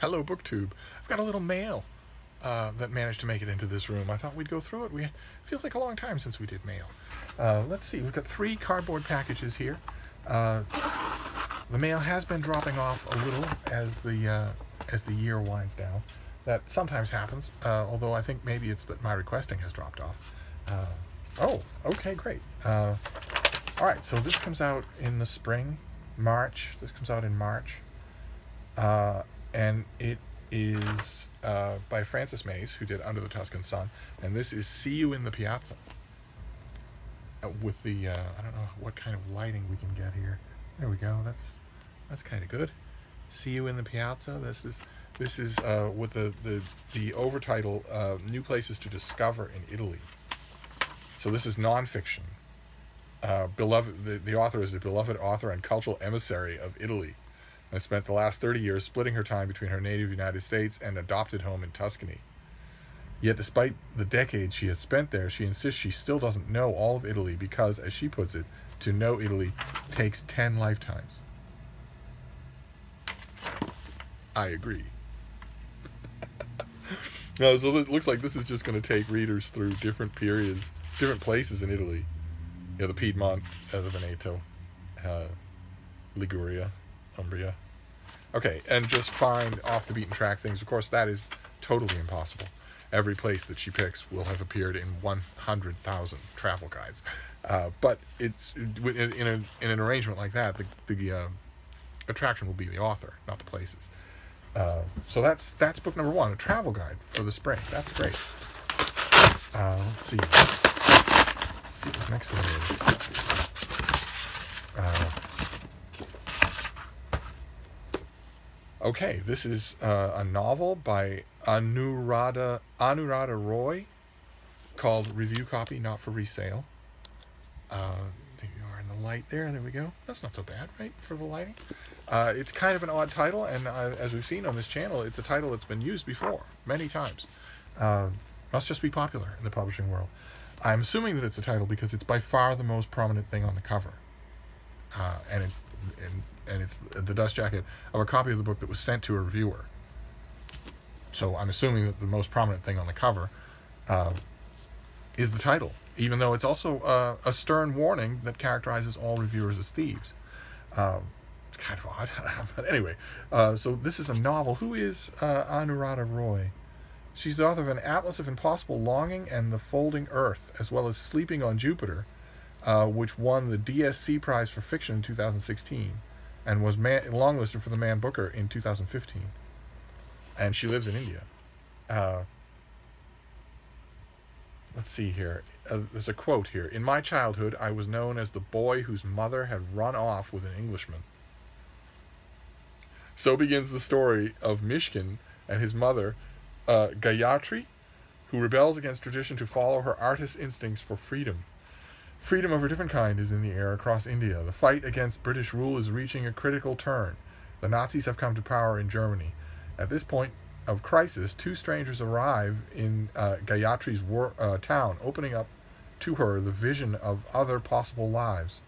Hello, BookTube. I've got a little mail that managed to make it into this room. I thought we'd go through it. It feels like a long time since we did mail. Let's see. We've got 3 cardboard packages here. The mail has been dropping off a little as the year winds down. That sometimes happens, although I think maybe it's that my requesting has dropped off. Oh, okay, great. All right, so this comes out in the spring, March. This comes out in March. And it is by Frances Mays, who did Under the Tuscan Sun. And this is See You in the Piazza. With the, I don't know what kind of lighting we can get here. There we go. That's kind of good. See You in the Piazza. This is with the overtitle, New Places to Discover in Italy. So this is nonfiction. The author is a beloved author and cultural emissary of Italy, and spent the last 30 years splitting her time between her native United States and adopted home in Tuscany. Yet despite the decades she has spent there, she insists she still doesn't know all of Italy because, as she puts it, to know Italy takes 10 lifetimes. I agree. So it looks like this is just going to take readers through different periods, different places in Italy. You know, the Piedmont, the Veneto, Liguria, Umbria. Okay, and just find off the beaten track things. Of course, that is totally impossible. Every place that she picks will have appeared in 100,000 travel guides. But it's in an arrangement like that, the attraction will be the author, not the places. So that's book number 1, a travel guide for the spring. That's great. Let's see. Let's see what the next one is. Okay, this is a novel by Anuradha Roy called Review Copy Not for Resale. There you are in the light there. There we go. That's not so bad, right, for the lighting? It's kind of an odd title, and as we've seen on this channel, it's a title that's been used before, many times. Must just be popular in the publishing world. I'm assuming that it's a title because it's by far the most prominent thing on the cover. And it's the dust jacket of a copy of the book that was sent to a reviewer. So I'm assuming that the most prominent thing on the cover is the title, even though it's also a stern warning that characterizes all reviewers as thieves. It's kind of odd. But anyway, so this is a novel. Who is Anuradha Roy? She's the author of An Atlas of Impossible Longing and The Folding Earth, as well as Sleeping on Jupiter, which won the DSC Prize for Fiction in 2016 and was longlisted for the Man Booker in 2015. And she lives in India. Let's see here. There's a quote here. In my childhood, I was known as the boy whose mother had run off with an Englishman. So begins the story of Mishkin and his mother, Gayatri, who rebels against tradition to follow her artist's instincts for freedom. Freedom of a different kind is in the air across India. The fight against British rule is reaching a critical turn. The Nazis have come to power in Germany. At this point of crisis, 2 strangers arrive in Gayatri's town, opening up to her the vision of other possible lives.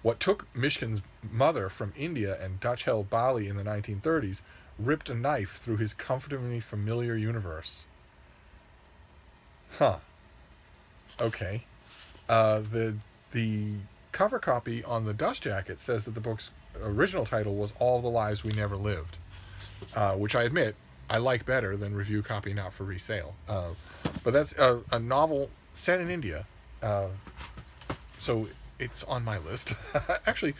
What took Mishkin's mother from India and Dutch-held Bali in the 1930s ripped a knife through his comfortingly familiar universe. Huh. Okay. The cover copy on the dust jacket says that the book's original title was All the Lives We Never Lived, which I admit I like better than Review Copy Not for Resale. But that's a novel set in India, so it's on my list. Actually,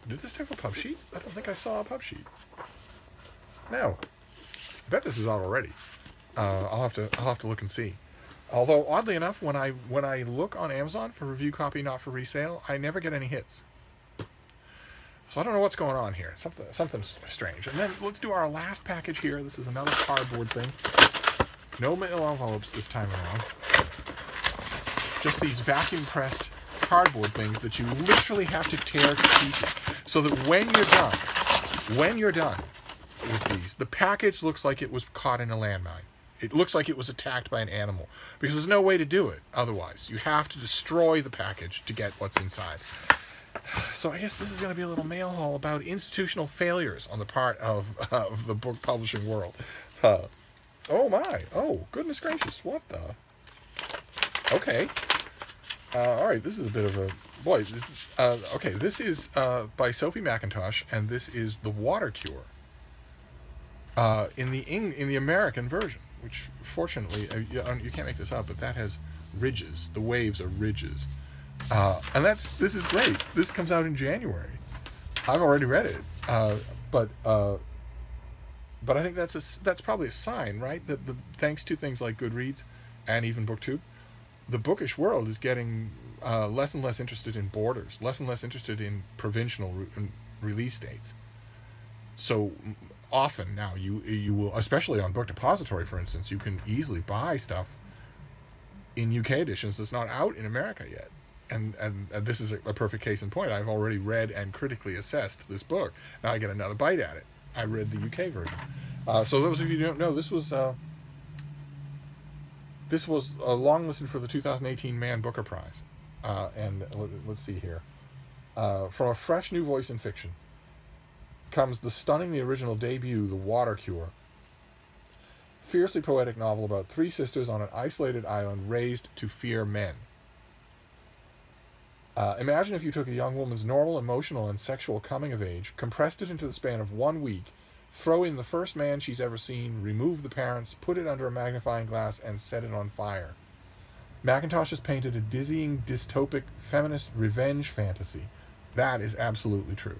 did this have a pub sheet? I don't think I saw a pub sheet. No, I bet this is out already. I'll have to look and see. Although oddly enough, when I look on Amazon for Review Copy Not for Resale, I never get any hits. So I don't know what's going on here. Something's strange. And then let's do our last package here. This is another cardboard thing. No mail envelopes this time around. Just these vacuum pressed cardboard things that you literally have to tear to pieces, so that when you're done with these, the package looks like it was caught in a landmine. It looks like it was attacked by an animal, because there's no way to do it otherwise. You have to destroy the package to get what's inside. So I guess this is going to be a little mail haul about institutional failures on the part of the book publishing world. Uh, oh my! Oh goodness gracious! What the? Okay. All right. This is a bit of a boy. Okay. This is by Sophie McIntosh, and this is The Water Cure. In the American version, which fortunately you can't make this up, but that has ridges. The waves are ridges. And this is great. This comes out in January. I've already read it, but I think that's probably a sign, right? That thanks to things like Goodreads and even BookTube, the bookish world is getting less and less interested in borders, less and less interested in provincial release dates. So often now you will, especially on Book Depository, for instance, you can easily buy stuff in UK editions that's not out in America yet. And this is a perfect case in point. I've already read and critically assessed this book. Now I get another bite at it. I read the UK version. So those of you who don't know, this was a long listen for the 2018 Man Booker Prize. And let's see here. From a fresh new voice in fiction comes the stunningly original debut, The Water Cure. Fiercely poetic novel about three sisters on an isolated island raised to fear men. Imagine if you took a young woman's normal emotional and sexual coming of age, compressed it into the span of 1 week, throw in the first man she's ever seen, remove the parents, put it under a magnifying glass, and set it on fire. McIntosh has painted a dizzying, dystopic, feminist revenge fantasy. That is absolutely true.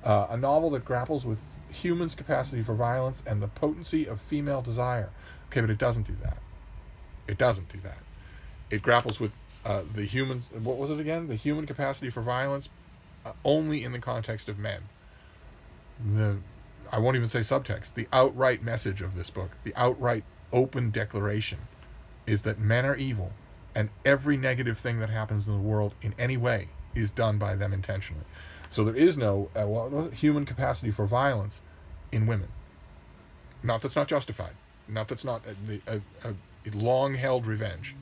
A novel that grapples with humans' capacity for violence and the potency of female desire. Okay, but it doesn't do that. It doesn't do that. It grapples with the human, what was it again? The human capacity for violence only in the context of men. I won't even say subtext. The outright message of this book, the outright open declaration, is that men are evil, and every negative thing that happens in the world in any way is done by them intentionally. So there is no human capacity for violence in women. Not that's not justified. Not that's not a long-held revenge.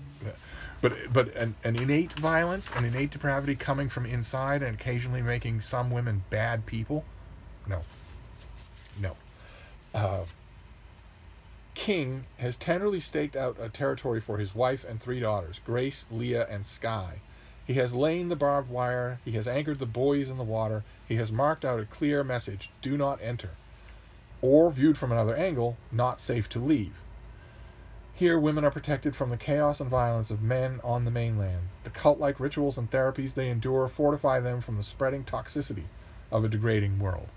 But an innate violence, an innate depravity coming from inside and occasionally making some women bad people? No. King has tenderly staked out a territory for his wife and 3 daughters, Grace, Leah, and Skye. He has laid the barbed wire, he has anchored the buoys in the water, he has marked out a clear message, do not enter. Or, viewed from another angle, not safe to leave. Here, women are protected from the chaos and violence of men on the mainland. The cult-like rituals and therapies they endure fortify them from the spreading toxicity of a degrading world.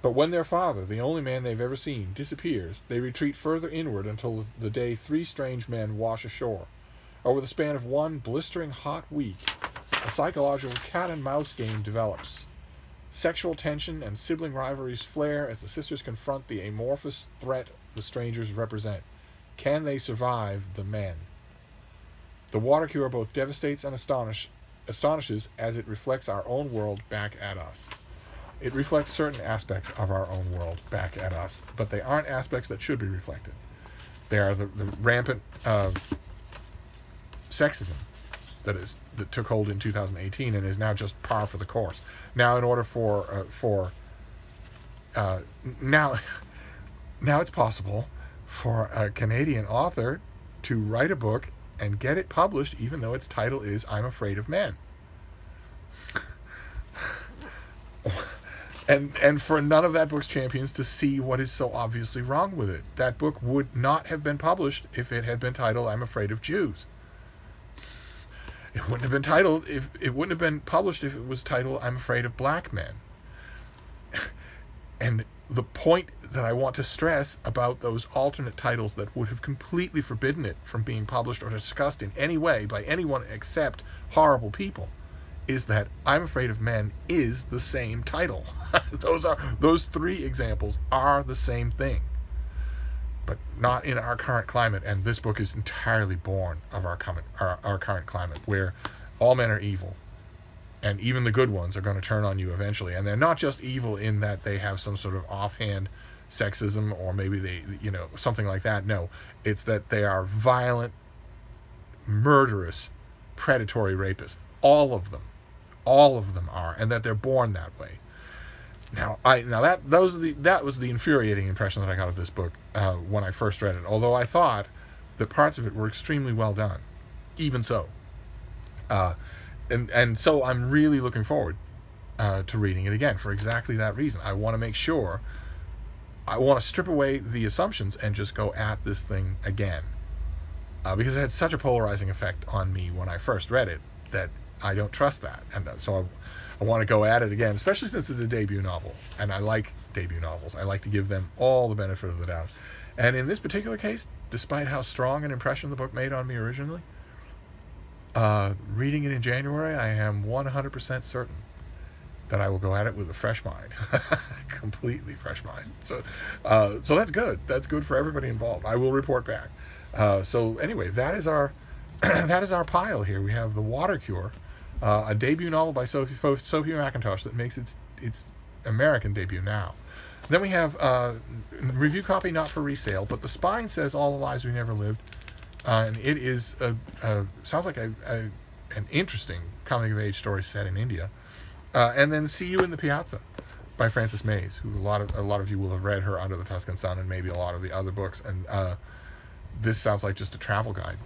But when their father, the only man they've ever seen, disappears, they retreat further inward until the day 3 strange men wash ashore. Over the span of 1 blistering hot week, a psychological cat-and-mouse game develops. Sexual tension and sibling rivalries flare as the sisters confront the amorphous threat the strangers represent. Can they survive the men? The Water Cure both devastates and astonishes as it reflects our own world back at us. It reflects certain aspects of our own world back at us, but they aren't aspects that should be reflected. They are the rampant sexism that took hold in 2018 and is now just par for the course. Now, in order now it's possible for a Canadian author to write a book and get it published, even though its title is "I'm Afraid of Men." And for none of that book's champions to see what is so obviously wrong with it. That book would not have been published if it had been titled "I'm Afraid of Jews." It wouldn't have been published if it was titled "I'm Afraid of Black Men." And the point that I want to stress about those alternate titles that would have completely forbidden it from being published or discussed in any way by anyone except horrible people is that "I'm Afraid of Men" is the same title. Those 3 examples are the same thing. But not in our current climate, and this book is entirely born of our current climate, where all men are evil, and even the good ones are going to turn on you eventually. And they're not just evil in that they have some sort of offhand sexism, or maybe they, something like that. No, it's that they are violent, murderous, predatory rapists. All of them. All of them are, and that they're born that way. That was the infuriating impression that I got of this book when I first read it. Although I thought that parts of it were extremely well done, even so. And so I'm really looking forward to reading it again for exactly that reason. I want to make sure. I want to strip away the assumptions and just go at this thing again, because it had such a polarizing effect on me when I first read it that I don't trust that, and so I want to go at it again, especially since it's a debut novel, and I like debut novels. I like to give them all the benefit of the doubt. And in this particular case, despite how strong an impression the book made on me originally, reading it in January, I am 100% certain that I will go at it with a fresh mind, completely fresh mind. So that's good. That's good for everybody involved. I will report back. So anyway, that is our that is our pile here. We have The Water Cure, a debut novel by Sophie Mackintosh that makes its American debut now. Then we have review copy not for resale, but The Spine says All the Lives We Never Lived, and it is sounds like an interesting coming of age story set in India. And then See You in the Piazza by Frances Mays, who a lot of you will have read her Under the Tuscan Sun and maybe a lot of the other books, and this sounds like just a travel guide.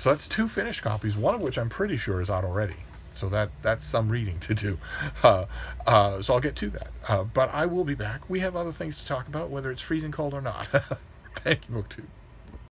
So that's 2 finished copies, one of which I'm pretty sure is out already. So that's some reading to do. So I'll get to that. But I will be back. We have other things to talk about, whether it's freezing cold or not. Thank you, BookTube.